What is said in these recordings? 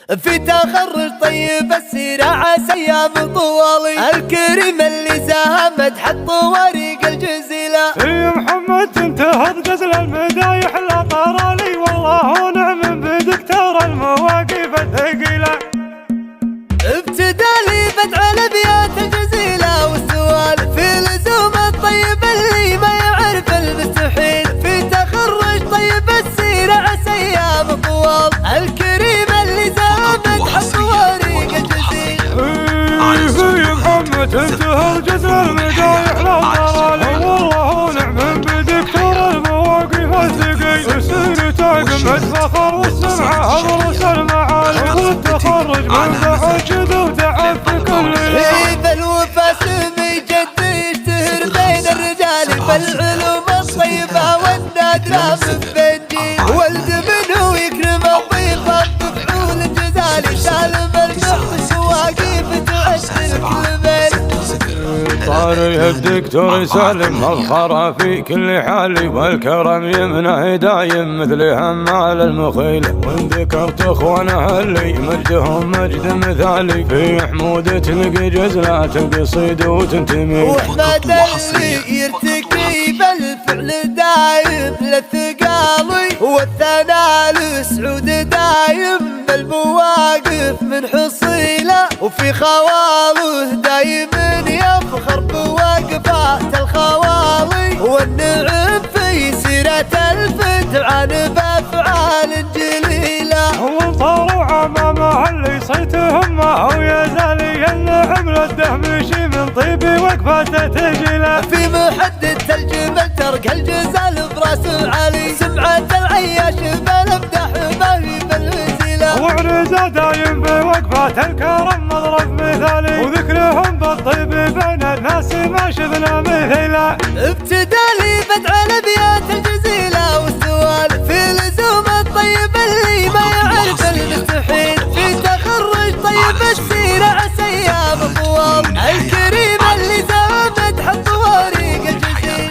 في تخرج طيب السيرة عسى ايام طوالي الكريم اللي ساهمت حط وريق الجزيلة. في محمد تنتهض غزل المدايح لا طرالي والله ونعم بدكتور المواقف الثقيلة. ابتدى لي بدع الابيات الجزيلة والسؤال في لزوم الطيب اللي ما يعرف المستحيل. في تخرج طيب السيرة عسى ايام طوال الكريم اللي ساهمت حط وريق الجزيلة. في محمد تنتهض غزل المدايح لا طرالي والله ونعم بدكتور المواقف الثقيلة. سيرته قمة فخر والسمعة أبرز المعالي والتخرج منفعة جذب وتعب في كل يوم. بالوفا سمي جد يشتهر بين الرجال بالعلوم الطيبة والنادرة من بين جيل. ولد منه يكرم الضيفة بفعول الجزالي سالم المحطش واقف تعشر كل بيت. طاري الدكتور سالم مفخرة في كل حال والكرم يمنه دايم مثل همال المخيلة. وان ذكرت اخوانها اللي مجدهم مجد مثالي في حمودة تلقي جزلات القصيد وتنتمي. واحمد اللي يرتقي بالفعل دايم للثقالي والثناء لسعود دايم بالمواقف من حصيلة. وفي خواله دايم يفخر بوقفات الخوالي والنعم في سيرة الفتعان بأفعال جليلة. وانطروا عمامه اللي صيتهم ما هو يزالي النعم للدهمشي من طيب وقفاته تجيله. في محدد الجبل ترك الجزال براس علي سمعة العياش بالامدح ما هي بالوسيلة. وعنزه دايم بوقفات الكرم مضرب مثالي وذكرهم بالطيب بين الناس ما شفنا مثيله. ابتدى لي بدع الابيات الجزيلة والسؤال في لزوم الطيب اللي ما يعرف المستحيل. في تخرج طيب السيرة عسى ايام طوال الكريم اللي زامت حط وريق الجزيل.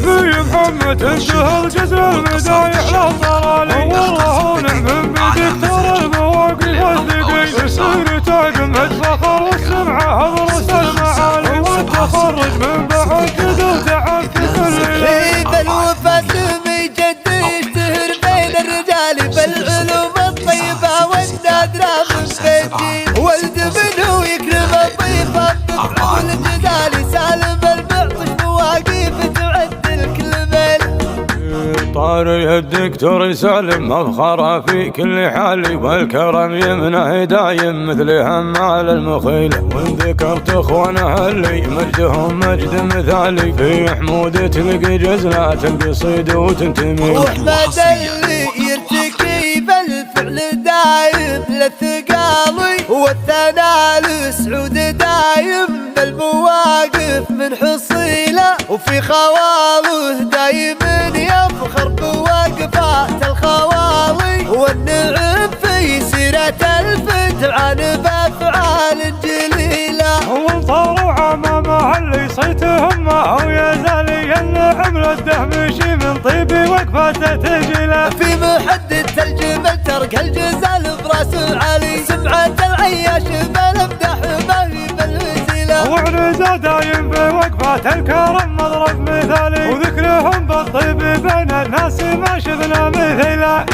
في محمد تنتهض غزل المدايح لا طرالي والله ونعم بدكتور المواقف الثقيلة. سيرته قمة فخر والسمعة أبرز المعالي والتخرج من بعد جد وتعب في كل يوم. بالوفا سمي جد يشتهر بين الرجال بالعلوم الطيبة والنادرة من بين جيل. ولد منه يكرم الضيفة بفعول الجزالي سالم المعطش مواقف تعدل كل ميل. طاري الدكتور سالم مفخرة في كل حال والكرم يمنه دايم مثل همال المخيلة. وان ذكرت اخوانها اللي مجدهم مجد مثالي في حمودة تلقي جزلات القصيد وتنتمي. واحمد اللي يرتقي بالفعل دايم للثقالي والثناء لسعود دايم بالمواقف من حصيلة. وفي خواله دايم يفخر بوقفات الخوالي والنعم في سيرة الفتعان بأفعال جليلة. وانطروا عمامه اللي صيتهم ما هو يزالي النعم للدهمشي من طيب وقفاته تجيله. في محدد الجبل ترك الجزال براس علي سمعة العياش بالامدح ما هي بالوسيلة. وعنزه دايم بوقفات الكرم مضرب مثالي وذكرهم بالطيب بين الناس ما شفنا مثيله.